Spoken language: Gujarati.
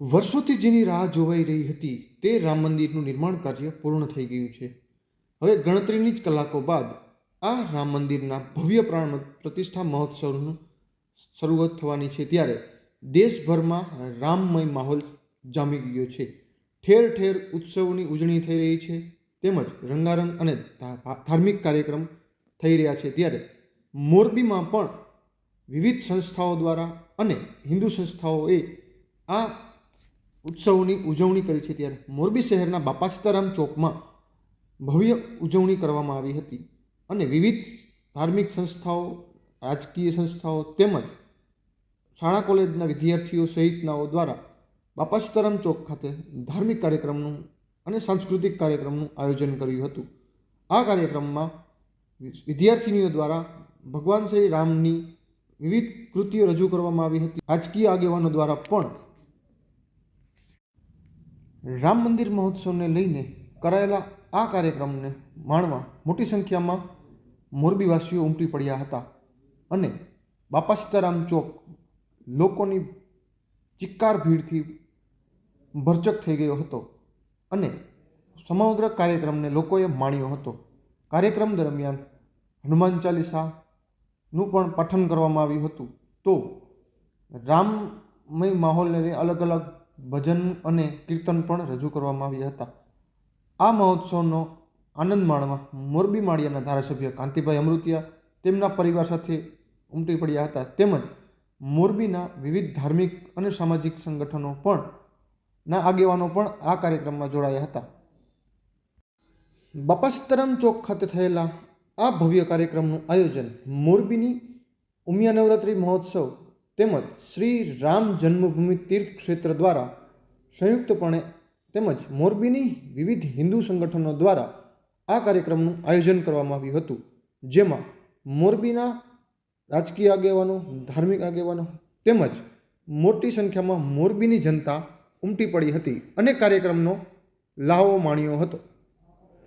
વર્ષોથી જેની રાહ જોવાઈ રહી હતી તે રામ મંદિરનું નિર્માણ કાર્ય પૂર્ણ થઈ ગયું છે. હવે ગણતરીની જ કલાકો બાદ આ રામ મંદિરના ભવ્ય પ્રાણ પ્રતિષ્ઠા મહોત્સવનું શરૂઆત થવાની છે. ત્યારે દેશભરમાં રામમય માહોલ જામી ગયો છે. ઠેર ઠેર ઉત્સવોની ઉજવણી થઈ રહી છે, તેમજ રંગારંગ અને ધાર્મિક કાર્યક્રમ થઈ રહ્યા છે. ત્યારે મોરબીમાં પણ વિવિધ સંસ્થાઓ દ્વારા અને હિન્દુ સંસ્થાઓએ આ ઉત્સવોની ઉજવણી કરી છે. ત્યારે મોરબી શહેરના બાપા સીતારામ ચોકમાં ભવ્ય ઉજવણી કરવામાં આવી હતી અને વિવિધ ધાર્મિક સંસ્થાઓ, રાજકીય સંસ્થાઓ તેમજ શાળા કોલેજના વિદ્યાર્થીઓ સહિતનાઓ દ્વારા બાપા સીતારામ ચોક ખાતે ધાર્મિક કાર્યક્રમનું અને સાંસ્કૃતિક કાર્યક્રમનું આયોજન કર્યું હતું. આ કાર્યક્રમમાં વિદ્યાર્થીનીઓ દ્વારા ભગવાન શ્રી રામની વિવિધ કૃતિઓ રજૂ કરવામાં આવી હતી. રાજકીય આગેવાનો દ્વારા પણ રામ મંદિર મહોત્સવને લઈને કરાયેલા આ કાર્યક્રમને માણવા મોટી સંખ્યામાં મોરબીવાસીઓ ઉમટી પડ્યા હતા અને બાપા સીતારામ ચોક લોકોની ચિક્કાર ભીડથી ભરચક થઈ ગયો હતો અને સમગ્ર કાર્યક્રમને લોકોએ માણ્યો હતો. કાર્યક્રમ દરમિયાન હનુમાન ચાલીસાનું પણ પઠન કરવામાં આવ્યું હતું. તો રામમય માહોલને લઈને અલગ અલગ ભજન અને કીર્તન પણ રજૂ કરવામાં આવ્યા હતા. આ મહોત્સવનો આનંદ માણવા મોરબી માળિયાના ધારાસભ્ય કાંતિભાઈ અમૃતિયા તેમના પરિવાર સાથે ઉમટી પડ્યા હતા. તેમજ મોરબીના વિવિધ ધાર્મિક અને સામાજિક સંગઠનો પણ ના આગેવાનો પણ આ કાર્યક્રમમાં જોડાયા હતા. બાપા સીતારામ ચોક ખાતે થયેલા આ ભવ્ય કાર્યક્રમનું આયોજન મોરબીની ઉમિયા નવરાત્રિ મહોત્સવ તેમજ શ્રી રામ જન્મભૂમિ તીર્થ ક્ષેત્ર દ્વારા સંયુક્તપણે તેમજ મોરબીની વિવિધ હિન્દુ સંગઠનો દ્વારા આ કાર્યક્રમનું આયોજન કરવામાં આવ્યું હતું. જેમાં મોરબીના રાજકીય આગેવાનો, ધાર્મિક આગેવાનો તેમજ મોટી સંખ્યામાં મોરબીની જનતા ઉમટી પડી હતી અને કાર્યક્રમનો લાહવો માણ્યો હતો.